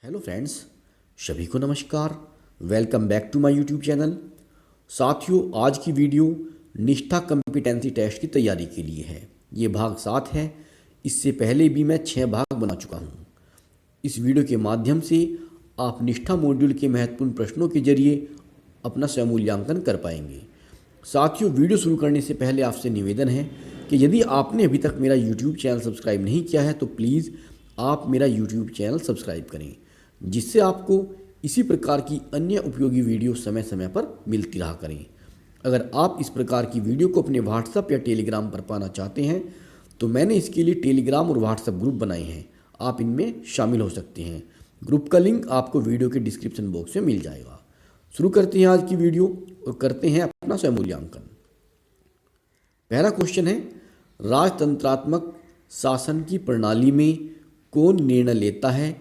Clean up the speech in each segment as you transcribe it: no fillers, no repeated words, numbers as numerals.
Hello friends, सभी को नमस्कार। Welcome back to my YouTube channel. साथियों, आज की वीडियो निष्ठा कम्पिटेंसी टेस्ट की तैयारी के लिए है। ये भाग 7 है। इससे पहले भी मैं 6 भाग बना चुका हूँ। इस वीडियो के माध्यम से आप निष्ठा मॉड्यूल के महत्वपूर्ण प्रश्नों के जरिए अपना स्वमूल्यांकन कर पाएंगे। साथियों, वीडियो शुरू करने से पहले आपसे निवेदन है कि यदि आपने अभी तक मेरा यूट्यूब चैनल सब्सक्राइब नहीं किया है तो प्लीज़ आप मेरा यूट्यूब चैनल सब्सक्राइब करें, जिससे आपको इसी प्रकार की अन्य उपयोगी वीडियो समय समय पर मिलती रहा करें। अगर आप इस प्रकार की वीडियो को अपने व्हाट्सएप या टेलीग्राम पर पाना चाहते हैं तो मैंने इसके लिए टेलीग्राम और व्हाट्सएप ग्रुप बनाए हैं। आप इनमें शामिल हो सकते हैं। ग्रुप का लिंक आपको वीडियो के डिस्क्रिप्शन बॉक्स में मिल जाएगा। शुरू करते हैं आज की वीडियो और करते हैं अपना स्वमूल्यांकन। पहला क्वेश्चन है, राजतंत्रात्मक शासन की प्रणाली में कौन निर्णय लेता है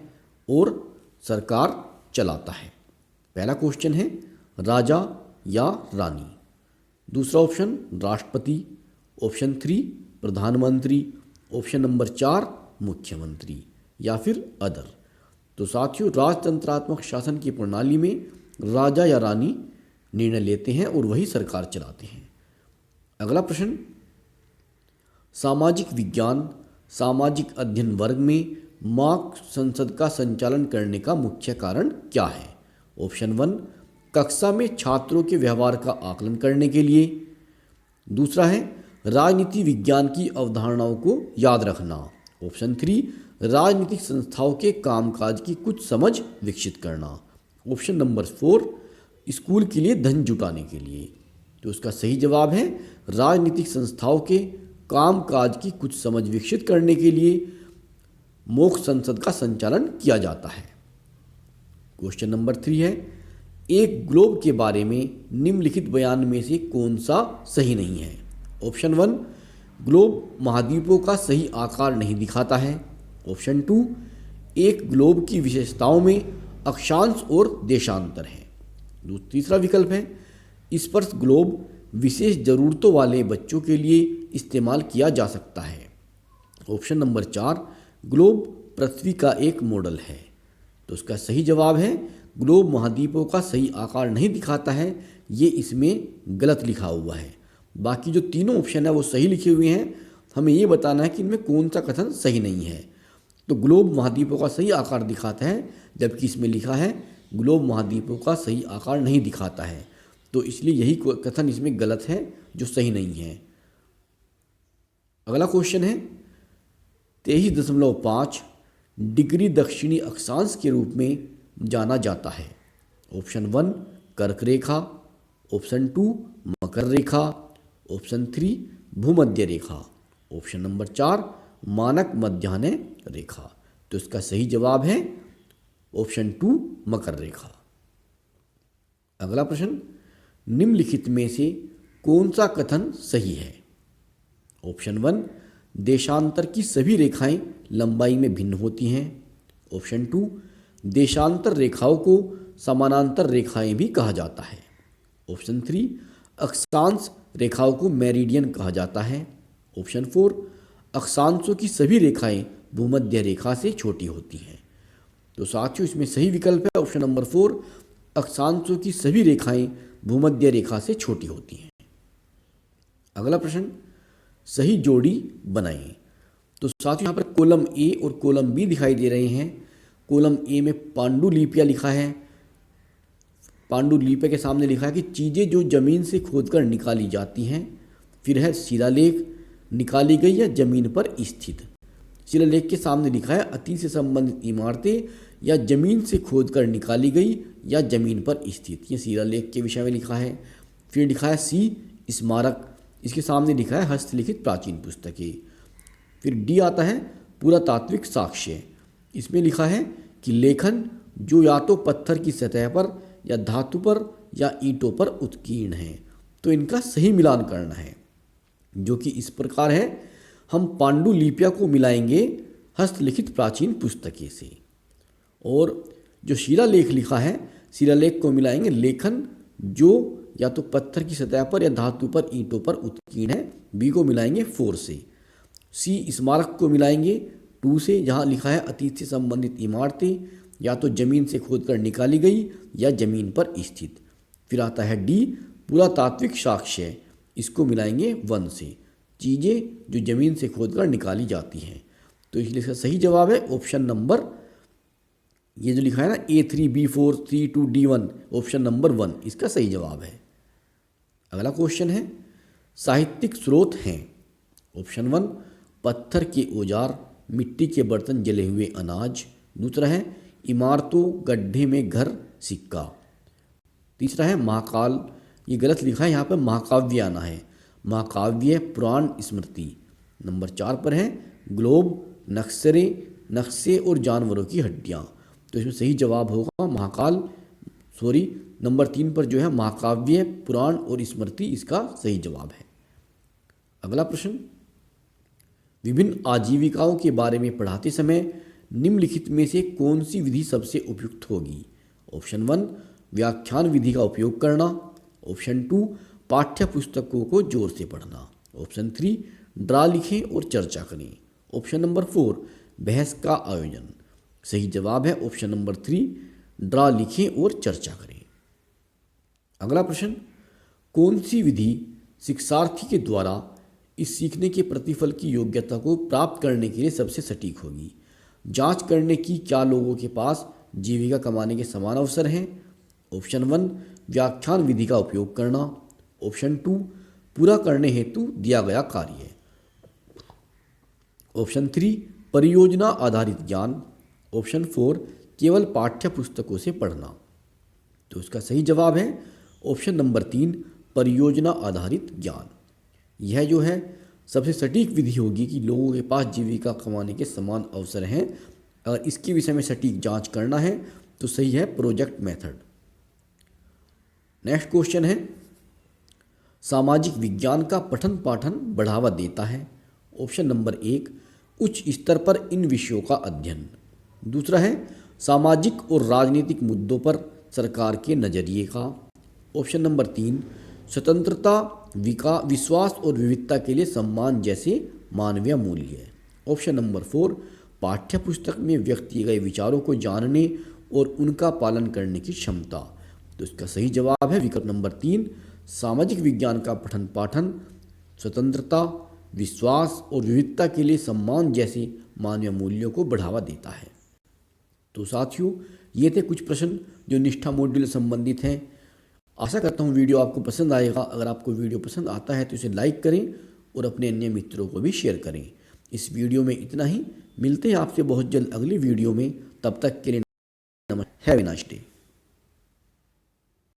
और सरकार चलाता है? पहला क्वेश्चन है राजा या रानी। दूसरा ऑप्शन राष्ट्रपति, ऑप्शन 3 प्रधानमंत्री, ऑप्शन नंबर 4 मुख्यमंत्री या फिर अदर। तो साथियों, राजतंत्रात्मक शासन की प्रणाली में राजा या रानी निर्णय लेते हैं और वही सरकार चलाते हैं। अगला प्रश्न, सामाजिक विज्ञान सामाजिक अध्ययन वर्ग में मॉक संसद का संचालन करने का मुख्य कारण क्या है? ऑप्शन 1 कक्षा में छात्रों के व्यवहार का आकलन करने के लिए। दूसरा है राजनीति विज्ञान की अवधारणाओं को याद रखना। ऑप्शन 3 राजनीतिक संस्थाओं के कामकाज की कुछ समझ विकसित करना। ऑप्शन नंबर 4 स्कूल के लिए धन जुटाने के लिए। तो उसका सही जवाब है राजनीतिक संस्थाओं के कामकाज की कुछ समझ विकसित करने के लिए मॉक संसद का संचालन किया जाता है। क्वेश्चन नंबर 3 है, एक ग्लोब के बारे में निम्नलिखित बयान में से कौन सा सही नहीं है? ऑप्शन 1 ग्लोब महाद्वीपों का सही आकार नहीं दिखाता है। ऑप्शन 2 एक ग्लोब की विशेषताओं में अक्षांश और देशांतर है। तीसरा विकल्प है स्पर्श ग्लोब विशेष ज़रूरतों वाले बच्चों के लिए इस्तेमाल किया जा सकता है। ऑप्शन नंबर 4 ग्लोब पृथ्वी का एक मॉडल है। तो उसका सही जवाब है ग्लोब महाद्वीपों का सही आकार नहीं दिखाता है। ये इसमें गलत लिखा हुआ है। बाकी जो तीनों ऑप्शन है वो सही लिखे हुए हैं। हमें ये बताना है कि इनमें कौन सा कथन सही नहीं है। तो ग्लोब महाद्वीपों का सही आकार दिखाता है, जबकि इसमें लिखा है ग्लोब महाद्वीपों का सही आकार नहीं दिखाता है। तो इसलिए यही कथन इसमें गलत है, जो सही नहीं है। अगला क्वेश्चन है 23.5 डिग्री दक्षिणी अक्षांश के रूप में जाना जाता है। ऑप्शन 1 कर्क रेखा, ऑप्शन 2 मकर रेखा, ऑप्शन 3 भूमध्य रेखा, ऑप्शन नंबर 4 मानक मध्याह्न रेखा। तो इसका सही जवाब है ऑप्शन 2 मकर रेखा। अगला प्रश्न, निम्नलिखित में से कौन सा कथन सही है? ऑप्शन 1 देशांतर की सभी रेखाएं लंबाई में भिन्न होती हैं। ऑप्शन 2 देशांतर रेखाओं को समानांतर रेखाएं भी कहा जाता है। ऑप्शन 3 अक्षांश रेखाओं को मेरिडियन कहा जाता है। ऑप्शन 4 अक्षांशों की सभी रेखाएं भूमध्य रेखा से छोटी होती हैं। तो साथियों, इसमें सही विकल्प है ऑप्शन नंबर 4 अक्षांशों की सभी रेखाएं भूमध्य रेखा से छोटी होती हैं। अगला प्रश्न, सही जोड़ी बनाएं। तो साथियों, यहाँ पर कॉलम ए और कॉलम बी दिखाई दे रहे हैं। कॉलम ए में पांडुलिपियाँ लिखा है। पांडुलिपि के सामने लिखा है कि चीज़ें जो जमीन से खोदकर निकाली जाती हैं। फिर है शिलालेख निकाली गई या जमीन पर स्थित। शिलालेख के सामने लिखा है अतीत से संबंधित इमारतें या जमीन से खोदकर निकाली गई या जमीन पर स्थित। ये शिलालेख के विषय में लिखा है। फिर लिखा है सी स्मारक, इसके सामने लिखा है हस्तलिखित प्राचीन पुस्तकें। फिर डी आता है पुरातात्विक साक्ष्य, इसमें लिखा है कि लेखन जो या तो पत्थर की सतह पर या धातु पर या ईंटों पर उत्कीर्ण है। तो इनका सही मिलान करना है, जो कि इस प्रकार है। हम पांडुलिपियाँ को मिलाएंगे हस्तलिखित प्राचीन पुस्तकें से, और जो शिलालेख लिखा है शिलालेख को मिलाएंगे लेखन जो या तो पत्थर की सतह पर या धातु पर ईंटों पर उत्कीर्ण है। बी को मिलाएंगे 4 से। सी स्मारक को मिलाएंगे 2 से, जहाँ लिखा है अतीत से संबंधित इमारतें या तो जमीन से खोदकर निकाली गई या जमीन पर स्थित। फिर आता है डी, पुरातात्विक साक्ष्य, इसको मिलाएंगे वन से, चीज़ें जो जमीन से खोदकर निकाली जाती हैं। तो इसलिए इसका सही जवाब है ऑप्शन नंबर, ये जो लिखा है ना A3B4 C2D1, ऑप्शन नंबर 1 इसका सही जवाब है। अगला क्वेश्चन है साहित्यिक स्रोत हैं। ऑप्शन 1 पत्थर के औजार, मिट्टी के बर्तन, जले हुए अनाज। दूसरा है इमारतों, गड्ढे में घर, सिक्का। तीसरा है महाकाल, ये गलत लिखा है, यहाँ पर महाकाव्य आना है, महाकाव्य, पुराण, स्मृति। नंबर 4 पर है ग्लोब, नक्शे और जानवरों की हड्डियाँ। तो इसमें सही जवाब होगा महाकाल, नंबर 3 पर जो है महाकाव्य, पुराण और स्मृति, इसका सही जवाब है। अगला प्रश्न, विभिन्न आजीविकाओं के बारे में पढ़ाते समय निम्नलिखित में से कौन सी विधि सबसे उपयुक्त होगी? ऑप्शन 1 व्याख्यान विधि का उपयोग करना। ऑप्शन 2 पाठ्य पुस्तकों को जोर से पढ़ना। ऑप्शन 3 ड्रा लिखें और चर्चा करें। ऑप्शन नंबर 4 बहस का आयोजन। सही जवाब है ऑप्शन नंबर 3 ड्रा लिखें और चर्चा करें। अगला प्रश्न, कौन सी विधि शिक्षार्थी के द्वारा इस सीखने के प्रतिफल की योग्यता को प्राप्त करने के लिए सबसे सटीक होगी? जांच करने की क्या लोगों के पास जीविका कमाने के समान अवसर हैं? ऑप्शन 1 व्याख्यान विधि का उपयोग करना। ऑप्शन 2 पूरा करने हेतु दिया गया कार्य। ऑप्शन 3 परियोजना आधारित ज्ञान। ऑप्शन 4 केवल पाठ्य पुस्तकों से पढ़ना। तो इसका सही जवाब है ऑप्शन नंबर 3 परियोजना आधारित ज्ञान। यह जो है सबसे सटीक विधि होगी कि लोगों के पास जीविका कमाने के समान अवसर हैं। अगर इसके विषय में सटीक जांच करना है तो सही है प्रोजेक्ट मेथड। नेक्स्ट क्वेश्चन है सामाजिक विज्ञान का पठन पाठन बढ़ावा देता है। ऑप्शन नंबर 1 उच्च स्तर पर इन विषयों का अध्ययन। दूसरा है सामाजिक और राजनीतिक मुद्दों पर सरकार के नज़रिए का। ऑप्शन नंबर 3 स्वतंत्रता, विश्वास और विविधता के लिए सम्मान जैसे मानवीय मूल्य। ऑप्शन नंबर 4 पाठ्य पुस्तक में व्यक्त किए गए विचारों को जानने और उनका पालन करने की क्षमता। तो इसका सही जवाब है विकल्प नंबर 3 सामाजिक विज्ञान का पठन पाठन स्वतंत्रता, विश्वास और विविधता के लिए सम्मान जैसे मानवीय मूल्यों को बढ़ावा देता है। तो साथियों, ये थे कुछ प्रश्न जो निष्ठा मॉड्यूल से संबंधित हैं। आशा करता हूँ वीडियो आपको पसंद आएगा। अगर आपको वीडियो पसंद आता है तो इसे लाइक करें और अपने अन्य मित्रों को भी शेयर करें। इस वीडियो में इतना ही, मिलते हैं आपसे बहुत जल्द अगली वीडियो में। तब तक के लिए नमस्ते, हैव ए नाइस डे।